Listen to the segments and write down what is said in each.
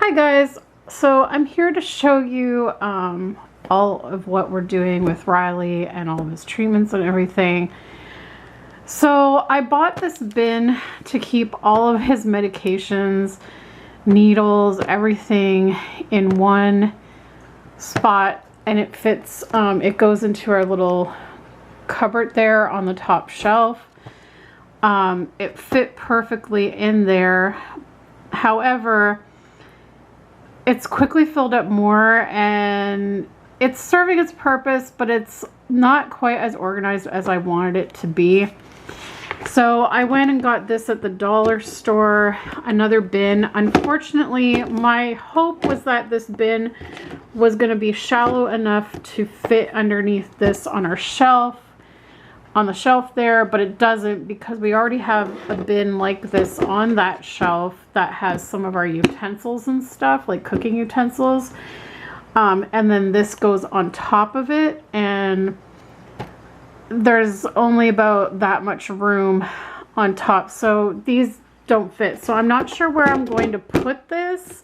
Hi guys, so I'm here to show you all of what we're doing with Riley and all of his treatments and everything. So I bought this bin to keep all of his medications, needles, everything in one spot, and it fits, it goes into our little cupboard there on the top shelf. It fit perfectly in there. However, it's quickly filled up more and it's serving its purpose, but it's not quite as organized as I wanted it to be. So I went and got this at the dollar store, another bin. Unfortunately, my hope was that this bin was going to be shallow enough to fit underneath this on our shelf, on the shelf there, but it doesn't, because we already have a bin like this on that shelf that has some of our utensils and stuff, like cooking utensils. And then this goes on top of it, and there's only about that much room on top, so these don't fit. So I'm not sure where I'm going to put this.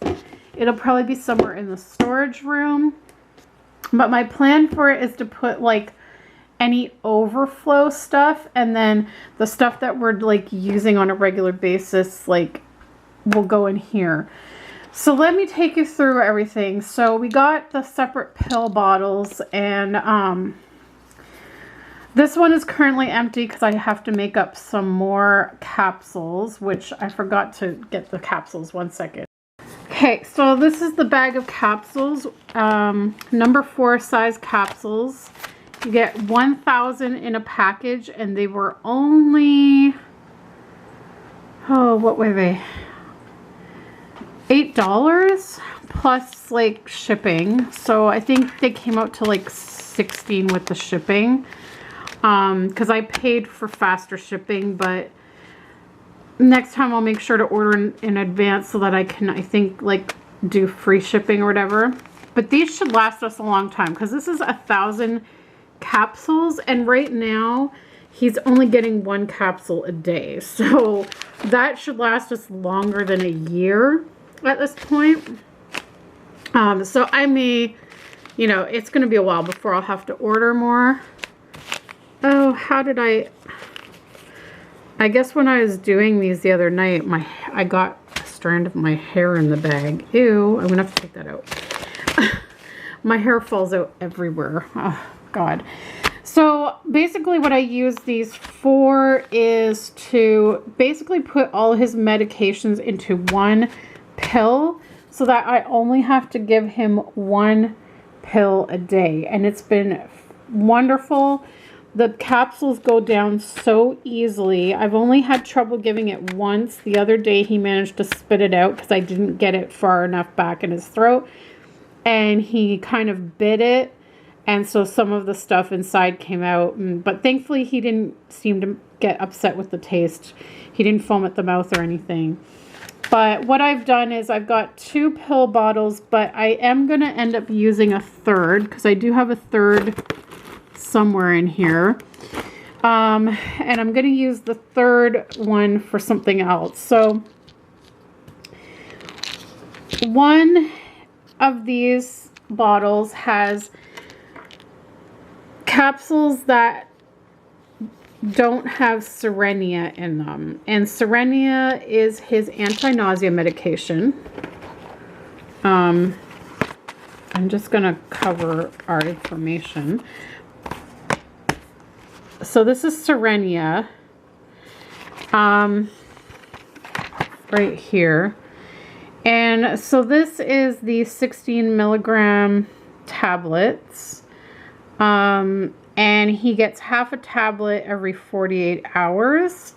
It'll probably be somewhere in the storage room, but my plan for it is to put like any overflow stuff, and then the stuff that we're like using on a regular basis like will go in here. So let me take you through everything. So we got the separate pill bottles, and this one is currently empty because I have to make up some more capsules, which I forgot to get the capsules. One second. Okay, so this is the bag of capsules, number 4 size capsules. You get 1,000 in a package, and they were only, oh, what were they? $8 plus like shipping. So I think they came out to like 16 with the shipping, because I paid for faster shipping, but next time I'll make sure to order in advance so that I can, I think, like do free shipping or whatever. But these should last us a long time, because this is 1,000 capsules, and right now he's only getting 1 capsule a day, so that should last us longer than a year at this point. So I may, you know, it's going to be a while before I'll have to order more. Oh, how did I guess when I was doing these the other night, I got a strand of my hair in the bag. Ew, I'm gonna have to take that out. My hair falls out everywhere. Oh God. So basically what I use these for is to basically put all his medications into one pill, so that I only have to give him 1 pill a day, and it's been wonderful. The capsules go down so easily. I've only had trouble giving it once. The other day he managed to spit it out because I didn't get it far enough back in his throat, and he kind of bit it, and so some of the stuff inside came out, but thankfully he didn't seem to get upset with the taste. He didn't foam at the mouth or anything. But what I've done is I've got 2 pill bottles, but I am going to end up using a third, because I do have a third somewhere in here. And I'm going to use the third one for something else. So one of these bottles has capsules that don't have Serenia in them, and Serenia is his anti-nausea medication. I'm just gonna cover our information. So this is Serenia, right here, and so this is the 16 milligram tablets. And he gets half a tablet every 48 hours.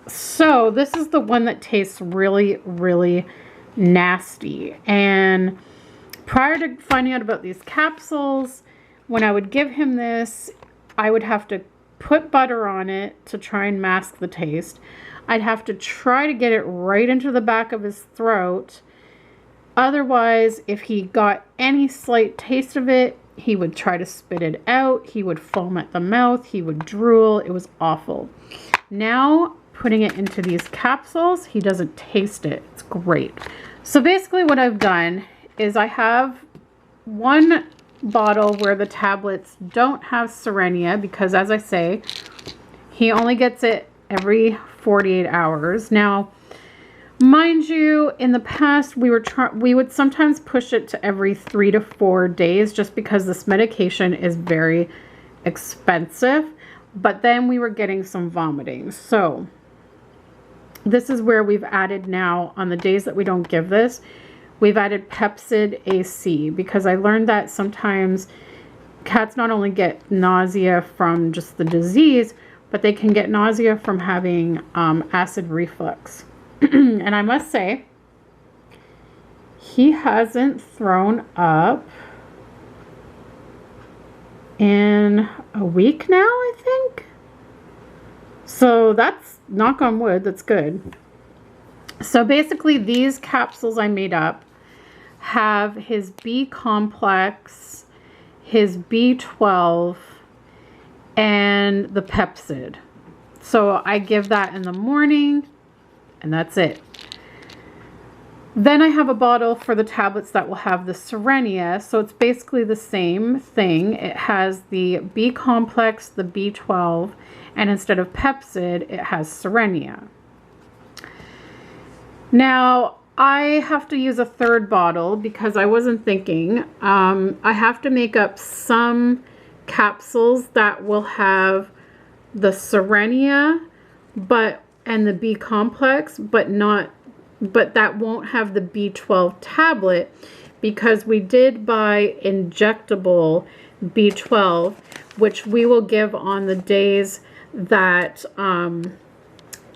So this is the one that tastes really, really nasty. And prior to finding out about these capsules, when I would give him this, I would have to put butter on it to try and mask the taste. I'd have to try to get it right into the back of his throat. Otherwise, if he got any slight taste of it, he would try to spit it out. He would foam at the mouth. He would drool. It was awful. Now putting it into these capsules. He doesn't taste it. It's great. So basically what I've done is I have one bottle where the tablets don't have Serenia, because as I say, he only gets it every 48 hours. Now, mind you, in the past we would sometimes push it to every 3 to 4 days just because this medication is very expensive, but then we were getting some vomiting. So this is where we've added now, on the days that we don't give this, we've added Pepcid AC, because I learned that sometimes cats not only get nausea from just the disease, but they can get nausea from having acid reflux. And I must say, he hasn't thrown up in a week now, I think. So that's, knock on wood, that's good. So basically these capsules I made up have his B complex, his B12, and the Pepcid. So I give that in the morning, and that's it. Then I have a bottle for the tablets that will have the Serenia. So it's basically the same thing. It has the B complex, the B12, and instead of Pepcid, it has Serenia. Now, I have to use a third bottle because I wasn't thinking. I have to make up some capsules that will have the Serenia and the B complex, but that won't have the B12 tablet, because we did buy injectable B12, which we will give on the days that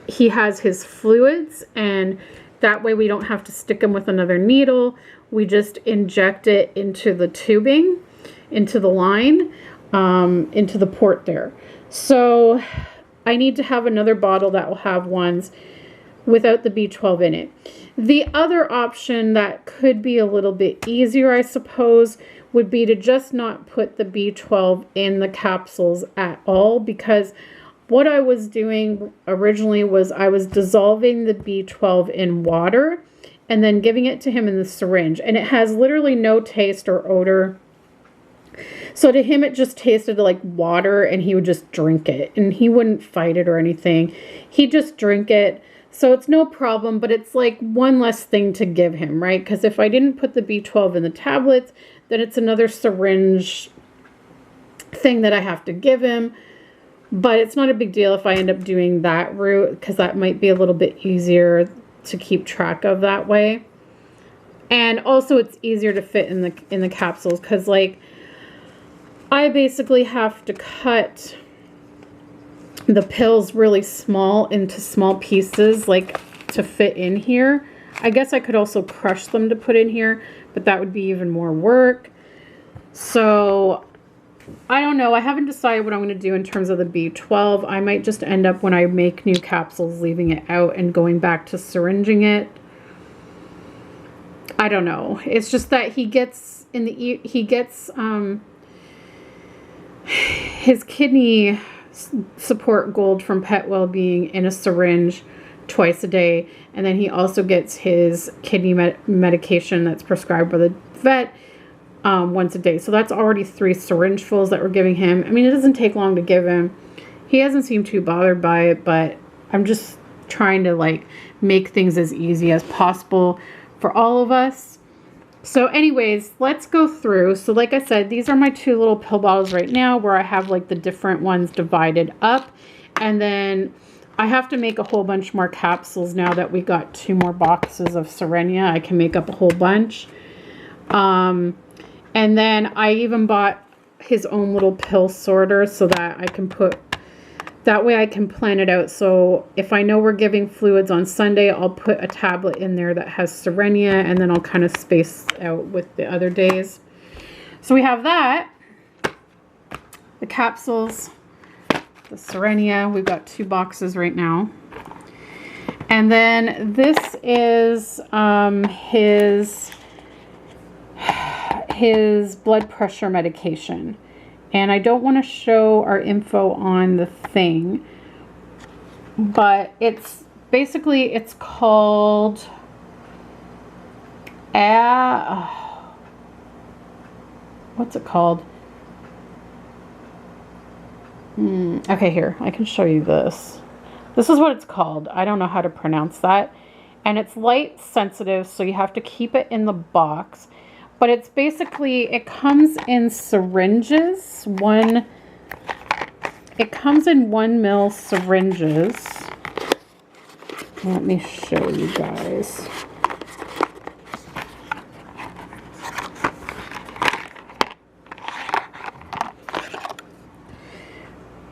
he has his fluids, and that way we don't have to stick him with another needle. We just inject it into the tubing, into the line, into the port there. So I need to have another bottle that will have ones without the B12 in it. The other option that could be a little bit easier, I suppose, would be to just not put the B12 in the capsules at all, because what I was doing originally was I was dissolving the B12 in water and then giving it to him in the syringe, and it has literally no taste or odor. So to him, it just tasted like water, and he would just drink it, and he wouldn't fight it or anything. He'd just drink it. So it's no problem, but it's like one less thing to give him, right? Because if I didn't put the B12 in the tablets, then it's another syringe thing that I have to give him. But it's not a big deal if I end up doing that route, because that might be a little bit easier to keep track of that way. And also it's easier to fit in the capsules, because like I basically have to cut the pills really small into small pieces, like to fit in here. I guess I could also crush them to put in here, but that would be even more work. So I don't know. I haven't decided what I'm going to do in terms of the B12. I might just end up, when I make new capsules, leaving it out and going back to syringing it. I don't know. It's just that he gets his kidney support gold from Pet Wellbeing in a syringe twice a day, and then he also gets his kidney medication that's prescribed by the vet once a day. So that's already 3 syringe fills that we're giving him. I mean, it doesn't take long to give him. He hasn't seemed too bothered by it, but I'm just trying to like make things as easy as possible for all of us. So anyways, let's go through. So like I said, these are my 2 little pill bottles right now, where I have like the different ones divided up. And then I have to make a whole bunch more capsules now that we got 2 more boxes of Serenia. I can make up a whole bunch. And then I even bought his own little pill sorter so that I can that way I can plan it out. So if I know we're giving fluids on Sunday, I'll put a tablet in there that has Serenia, and then I'll kind of space out with the other days. So we have that, the capsules, the Serenia. We've got 2 boxes right now. And then this is his blood pressure medication. And I don't want to show our info on the thing, but it's basically, it's called what's it called? Okay, here, I can show you this. This is what it's called. I don't know how to pronounce that. And it's light sensitive, so you have to keep it in the box. But it's basically, it comes in syringes. It comes in 1 ml syringes. Let me show you guys.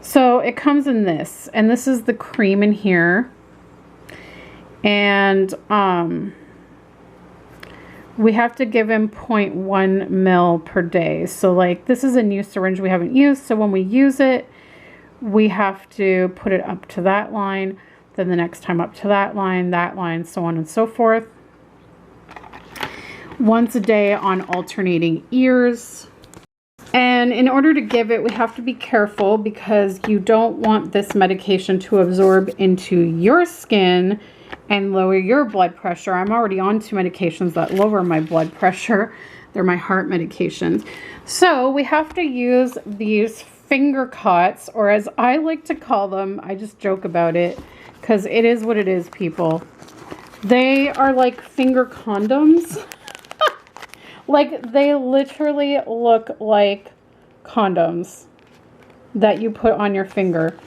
So it comes in this, and this is the cream in here. And we have to give him 0.1 ml per day. So like, this is a new syringe we haven't used. So when we use it, we have to put it up to that line, then the next time up to that line, so on and so forth. Once a day on alternating ears. And in order to give it, we have to be careful because you don't want this medication to absorb into your skin and lower your blood pressure. I'm already on 2 medications that lower my blood pressure. They're my heart medications. So we have to use these finger cots, or as I like to call them, I just joke about it because it is what it is, people. They are like finger condoms. Like, they literally look like condoms that you put on your finger.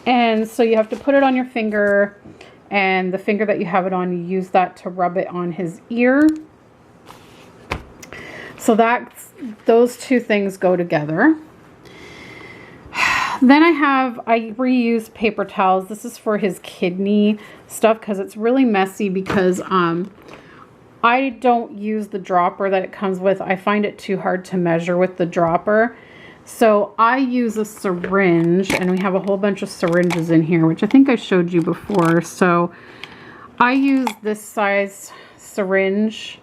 And so you have to put it on your finger, and the finger that you have it on, you use that to rub it on his ear. So those 2 things go together. Then I reuse paper towels. This is for his kidney stuff because it's really messy because I don't use the dropper that it comes with. I find it too hard to measure with the dropper. So I use a syringe, and we have a whole bunch of syringes in here, which I think I showed you before. So I use this size syringe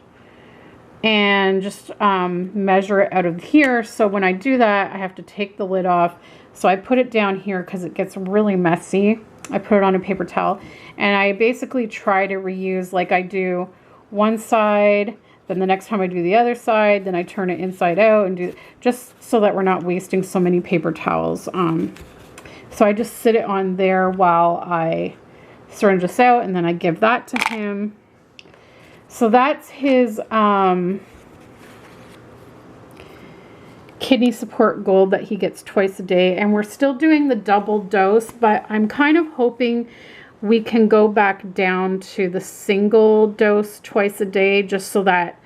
and just measure it out of here. So when I do that, I have to take the lid off. So I put it down here because it gets really messy. I put it on a paper towel, and I basically try to reuse, like I do one side, then the next time I do the other side, then I turn it inside out and do, just so that we're not wasting so many paper towels. So I just sit it on there while I syringe this out, and then I give that to him. So that's his kidney support gold that he gets twice a day, and we're still doing the double dose, but I'm kind of hoping we can go back down to the single dose twice a day, just so that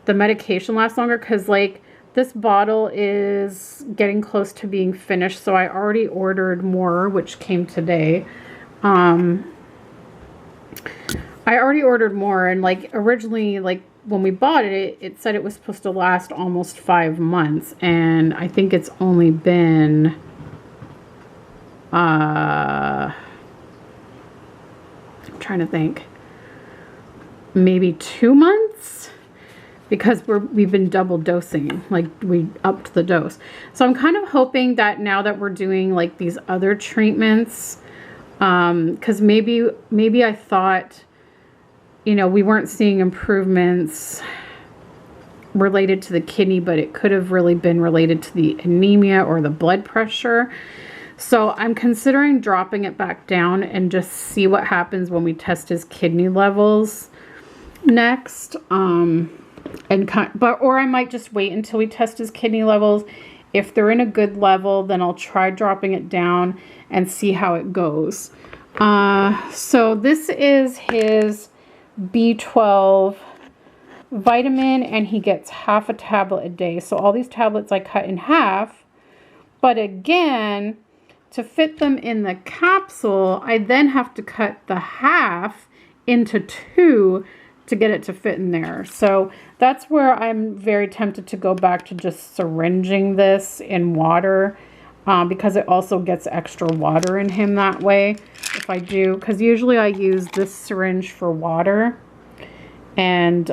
the medication lasts longer, because like this bottle is getting close to being finished. So I already ordered more, which came today. I already ordered more, and like originally, like when we bought it, it said it was supposed to last almost 5 months, and I think it's only been I'm trying to think, maybe 2 months, because we've been double dosing, like we upped the dose. So I'm kind of hoping that now that we're doing like these other treatments, because maybe I thought, you know, we weren't seeing improvements related to the kidney, but it could have really been related to the anemia or the blood pressure. So I'm considering dropping it back down and just see what happens when we test his kidney levels next. Or I might just wait until we test his kidney levels. If they're in a good level, then I'll try dropping it down and see how it goes. So this is his B12 vitamin, and he gets half a tablet a day. So all these tablets I cut in half, but again, to fit them in the capsule, I then have to cut the half into 2 to get it to fit in there. So that's where I'm very tempted to go back to just syringing this in water, because it also gets extra water in him that way. If I do, because usually I use this syringe for water, and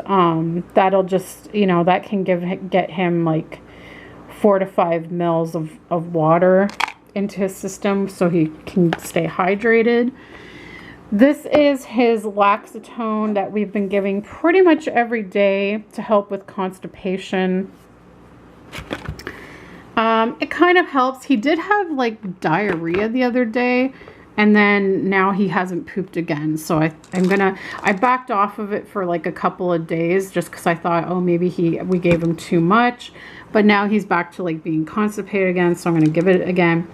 that'll just, you know, that can get him like 4 to 5 mils of water into his system so he can stay hydrated. This is his Laxatone that we've been giving pretty much every day to help with constipation. It kind of helps. He did have like diarrhea the other day, and then now he hasn't pooped again. So I backed off of it for like a couple of days just because I thought, oh, maybe we gave him too much. But now he's back to like being constipated again, so I'm going to give it again.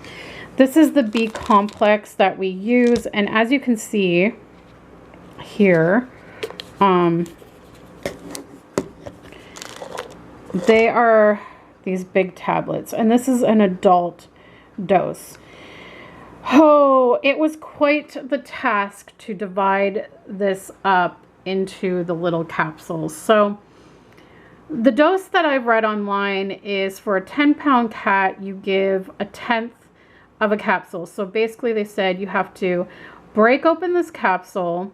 This is the B complex that we use, and as you can see here, they are these big tablets, and this is an adult dose. Oh, it was quite the task to divide this up into the little capsules. So the dose that I've read online is for a 10-pound cat, you give 1/10 of a capsule. So basically they said you have to break open this capsule,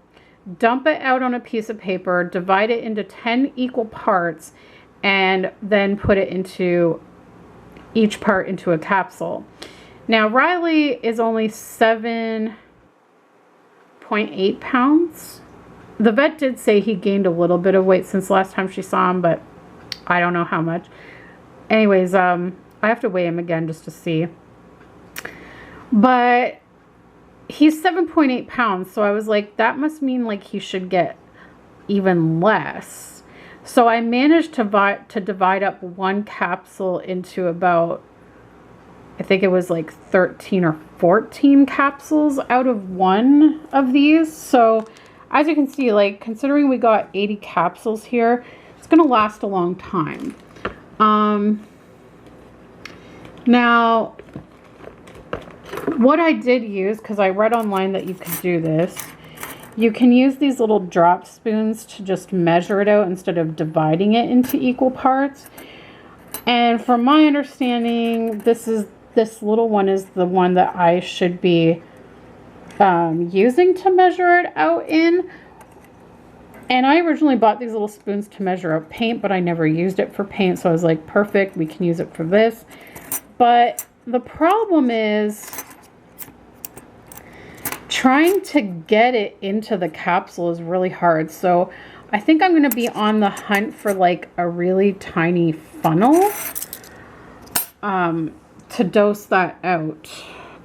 dump it out on a piece of paper, divide it into 10 equal parts, and then put it into each part into a capsule. Now Riley is only 7.8 pounds. The vet did say he gained a little bit of weight since last time she saw him, but I don't know how much. Anyways, I have to weigh him again just to see. But he's 7.8 pounds, so I was like, that must mean like he should get even less. So I managed to divide up one capsule into about, I think it was like 13 or 14 capsules out of one of these. So as you can see, like considering we got 80 capsules here, it's going to last a long time. Now, what I did use, because I read online that you could do this, you can use these little drop spoons to just measure it out instead of dividing it into equal parts. And from my understanding, this little one is the one that I should be using to measure it out in. And I originally bought these little spoons to measure out paint, but I never used it for paint. So I was like, perfect, we can use it for this. But the problem is trying to get it into the capsule is really hard. So I think I'm going to be on the hunt for like a really tiny funnel to dose that out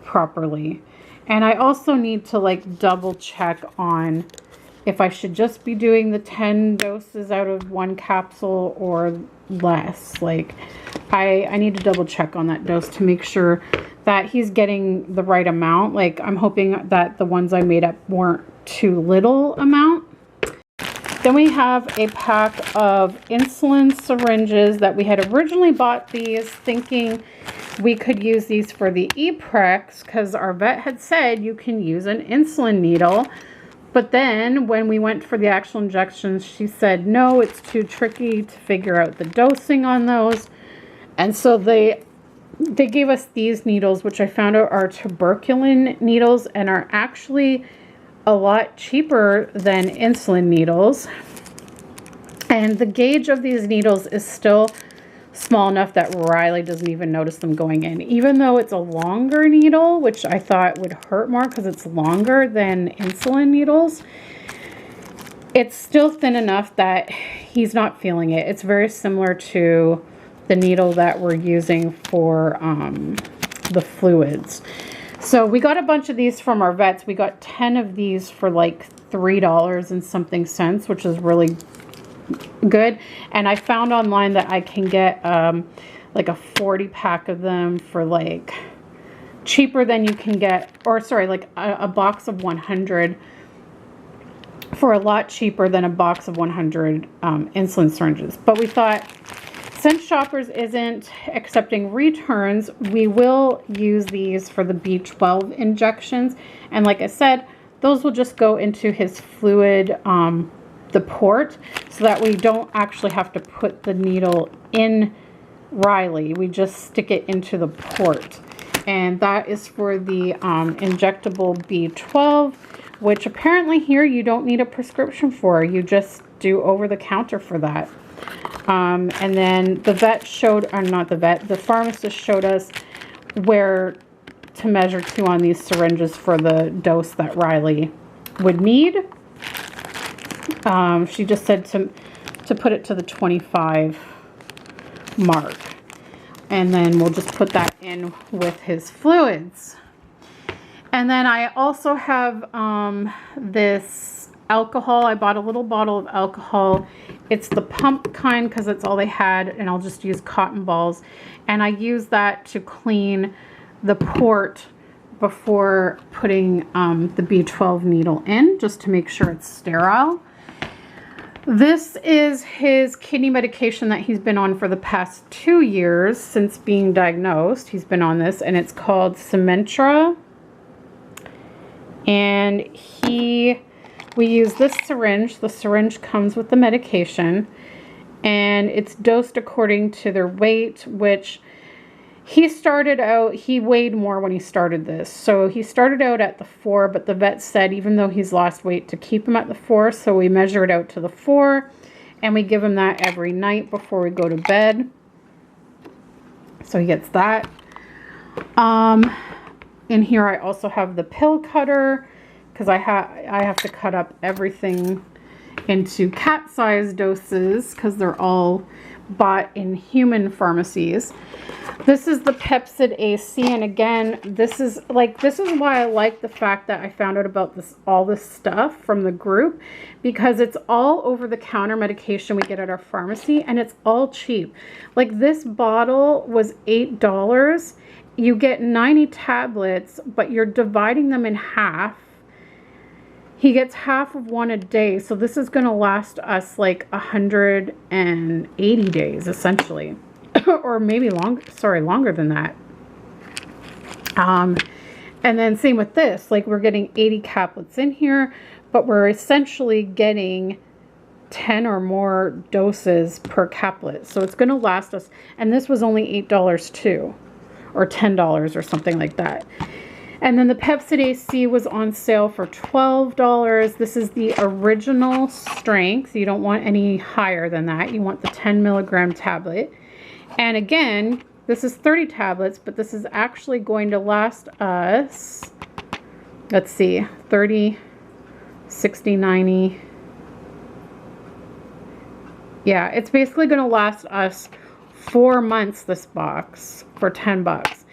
properly. And I also need to like double check on if I should just be doing the 10 doses out of one capsule or less. Like I need to double check on that dose to make sure that he's getting the right amount. Like I'm hoping that the ones I made up weren't too little amount. Then we have a pack of insulin syringes that we had originally bought these thinking we could use these for the e-prex because our vet had said you can use an insulin needle. But then when we went for the actual injections, she said, no, it's too tricky to figure out the dosing on those. And so they gave us these needles, which I found out are tuberculin needles and are actually a lot cheaper than insulin needles. And the gauge of these needles is still small enough that Riley doesn't even notice them going in. Even though it's a longer needle, which I thought would hurt more because it's longer than insulin needles, it's still thin enough that he's not feeling it. It's very similar to the needle that we're using for the fluids. So we got a bunch of these from our vets. We got 10 of these for like $3 and something cents, which is really good. And I found online that I can get like a 40 pack of them for like cheaper than you can get, or sorry, like a box of 100 for a lot cheaper than a box of 100 insulin syringes. But we thought, since Shoppers isn't accepting returns, we will use these for the B12 injections. And like I said, those will just go into his fluid, the port, so that we don't actually have to put the needle in Riley. We just stick it into the port. And that is for the injectable B12, which apparently here you don't need a prescription for. You just do over the counter for that. And then the vet showed, or not the vet, the pharmacist showed us where to measure to on these syringes for the dose that Riley would need. She just said to put it to the 25 mark. And then we'll just put that in with his fluids. And then I also have this alcohol. I bought a little bottle of alcohol. It's the pump kind because that's all they had, and I'll just use cotton balls. And I use that to clean the port before putting the B12 needle in, just to make sure it's sterile. This is his kidney medication that he's been on for the past 2 years since being diagnosed. He's been on this, and it's called Symentra. And we use this syringe. The syringe comes with the medication, and it's dosed according to their weight, which he started out, he weighed more when he started this. So he started out at the 4, but the vet said even though he's lost weight to keep him at the 4. So we measure it out to the 4, and we give him that every night before we go to bed. So he gets that. In here I also have the pill cutter because I have to cut up everything into cat-sized doses because they're all bought in human pharmacies. This is the Pepcid AC, and again, this is why I like the fact that I found out about all this stuff from the group, because it's all over-the-counter medication we get at our pharmacy, and it's all cheap. Like this bottle was $8. You get 90 tablets, but you're dividing them in half. He gets half of one a day, so this is going to last us like 180 days, essentially. Or maybe longer than that. And then same with this, like we're getting 80 caplets in here, but we're essentially getting 10 or more doses per caplet. So it's going to last us, and this was only $8 too, or $10 or something like that. And then the Pepcid AC was on sale for $12. This is the original strength. You don't want any higher than that. You want the 10 milligram tablet. And again, this is 30 tablets, but this is actually going to last us, let's see, 30, 60, 90. Yeah, it's basically going to last us 4 months, this box, for $10.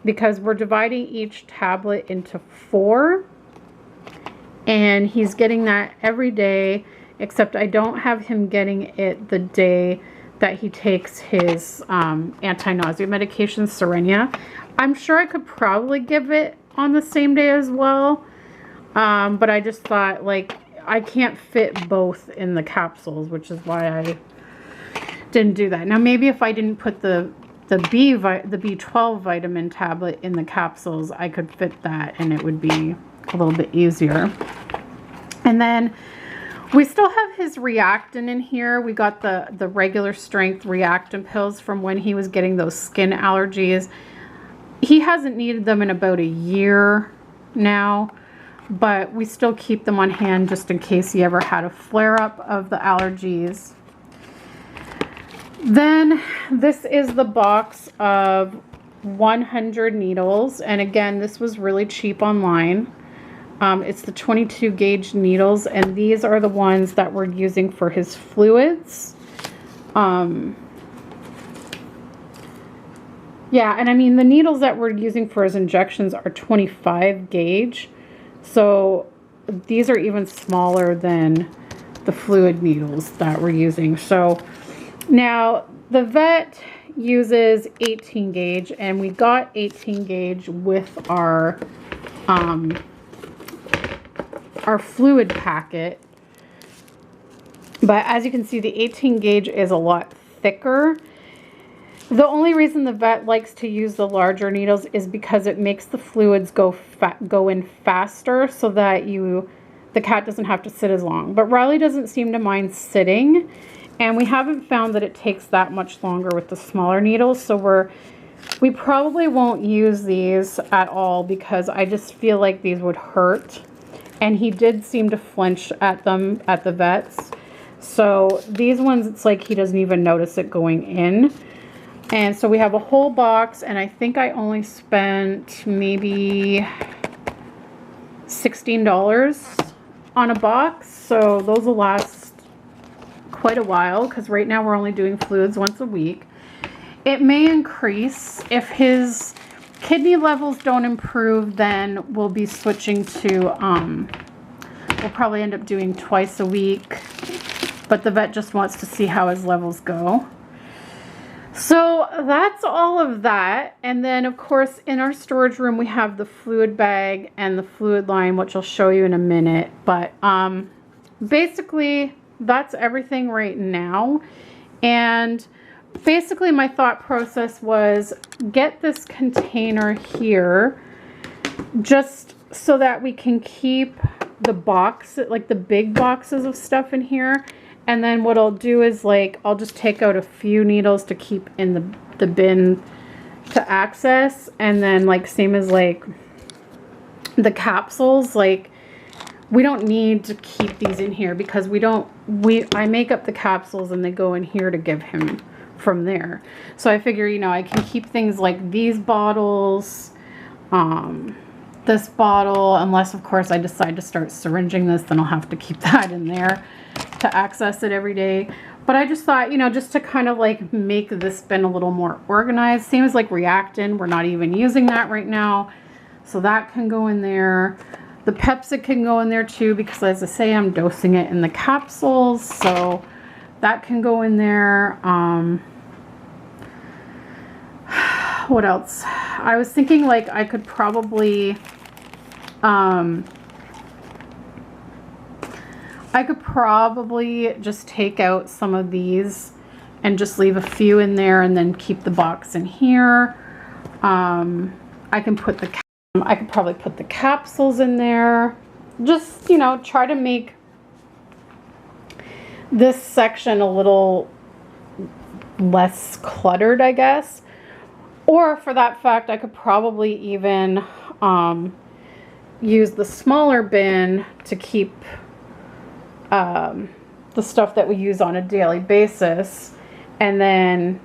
Because we're dividing each tablet into 4, and he's getting that every day, except I don't have him getting it the day that he takes his anti-nausea medication, Serenia. I'm sure I could probably give it on the same day as well, but I just thought, like, I can't fit both in the capsules, which is why I didn't do that. Now maybe if I didn't put the B12 vitamin tablet in the capsules, I could fit that and it would be a little bit easier. And then we still have his Reactin in here. We got the regular strength Reactin pills from when he was getting those skin allergies. He hasn't needed them in about a year now, but we still keep them on hand just in case he ever had a flare-up of the allergies. Then this is the box of 100 needles, and again, this was really cheap online. It's the 22 gauge needles, and these are the ones that we're using for his fluids. Yeah, and I mean the needles that we're using for his injections are 25 gauge, so these are even smaller than the fluid needles that we're using. So now the vet uses 18 gauge, and we got 18 gauge with our fluid packet, but as you can see, the 18 gauge is a lot thicker. The only reason the vet likes to use the larger needles is because it makes the fluids go in faster, so that the cat doesn't have to sit as long. But Riley doesn't seem to mind sitting, and we haven't found that it takes that much longer with the smaller needles, so we probably won't use these at all because I just feel like these would hurt. And he did seem to flinch at them at the vet's. So these ones, it's like he doesn't even notice it going in. And so we have a whole box, and I think I only spent maybe $16 on a box. So those will last quite a while, because right now we're only doing fluids once a week. It may increase. If his kidney levels don't improve, then we'll be switching to, we'll probably end up doing twice a week. But the vet just wants to see how his levels go. So that's all of that. And then of course in our storage room we have the fluid bag and the fluid line, which I'll show you in a minute. But basically that's everything right now. And basically my thought process was get this container here just so that we can keep the box, like the big boxes of stuff in here. And then what I'll do is, like, I'll just take out a few needles to keep in the bin to access. And then, like, same as, like, the capsules, like, we don't need to keep these in here because I make up the capsules and they go in here to give him from there. So I figure, you know, I can keep things like these bottles, this bottle, unless, of course, I decide to start syringing this, then I'll have to keep that in there to access it every day. But I just thought, you know, just to kind of like make this bin a little more organized. Same as like Reactin, we're not even using that right now, so that can go in there. The Pepsi can go in there too, because as I say, I'm dosing it in the capsules, so that can go in there. What else? I was thinking like I could probably just take out some of these and just leave a few in there and then keep the box in here. I could probably put the capsules in there. Just, you know, try to make this section a little less cluttered, I guess. Or for that fact, I could probably even use the smaller bin to keep the stuff that we use on a daily basis, and then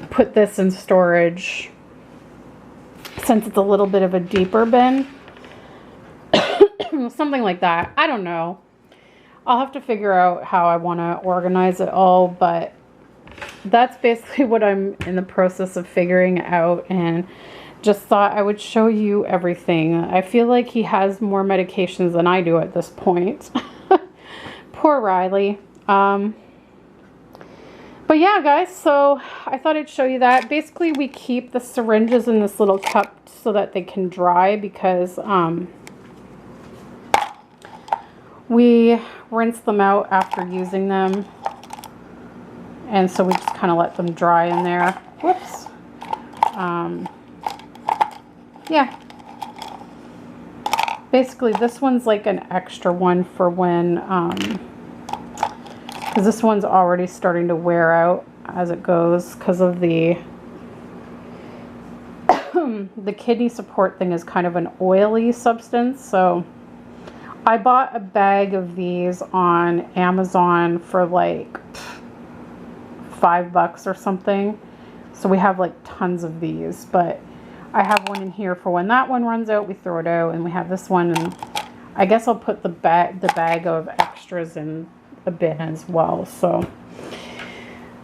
put this in storage since it's a little bit of a deeper bin. Something like that. I don't know. I'll have to figure out how I want to organize it all, but that's basically what I'm in the process of figuring out, and just thought I would show you everything. I feel like he has more medications than I do at this point. Poor Riley. But yeah, guys, so I thought I'd show you that. Basically, we keep the syringes in this little cup so that they can dry, because we rinse them out after using them. And so we just kind of let them dry in there. Whoops. Yeah. Basically, this one's like an extra one for when, because this one's already starting to wear out as it goes because of the kidney support thing is kind of an oily substance. So I bought a bag of these on Amazon for like $5 or something. So we have like tons of these, but I have one in here for when that one runs out, we throw it out, and we have this one, and I guess I'll put the bag of extras in a bin as well. So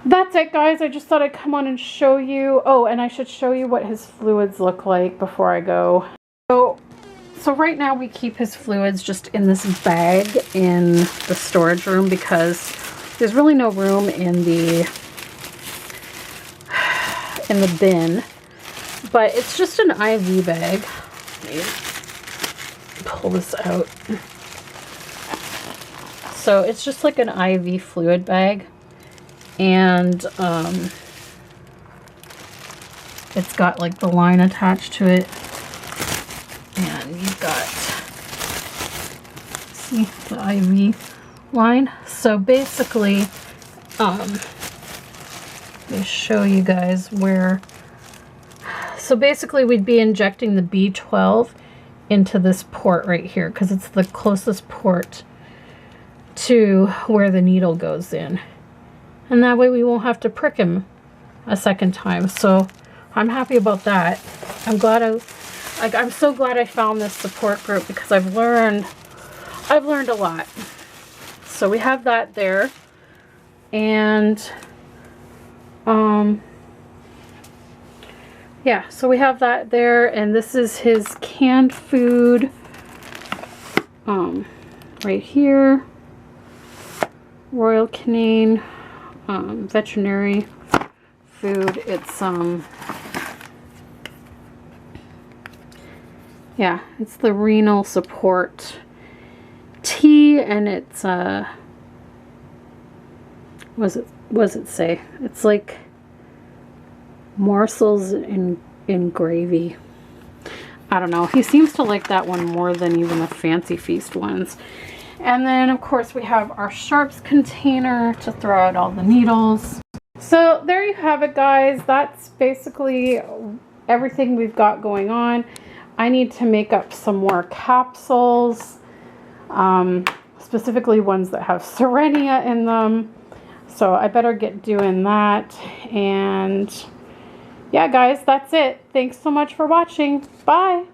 that's it, guys. I just thought I'd come on and show you. Oh, and I should show you what his fluids look like before I go. So right now we keep his fluids just in this bag in the storage room because there's really no room in the bin. But it's just an IV bag. Let me pull this out. So it's just like an IV fluid bag. And it's got like the line attached to it. And you've got, see, the IV line. So basically, let me show you guys where. So basically we'd be injecting the B12 into this port right here because it's the closest port to where the needle goes in. And that way we won't have to prick him a second time. So I'm happy about that. I'm glad I'm so glad I found this support group because I've learned a lot. So we have that there. And yeah, so we have that there, and this is his canned food right here. Royal Canin veterinary food. It's yeah, it's the renal support tea, and it's what does it say? It's like morsels in gravy. I don't know. He seems to like that one more than even the Fancy Feast ones. And then of course we have our sharps container to throw out all the needles. So there you have it, guys. That's basically everything we've got going on. I need to make up some more capsules, specifically ones that have Serenia in them. So I better get doing that. And yeah, guys, that's it. Thanks so much for watching. Bye.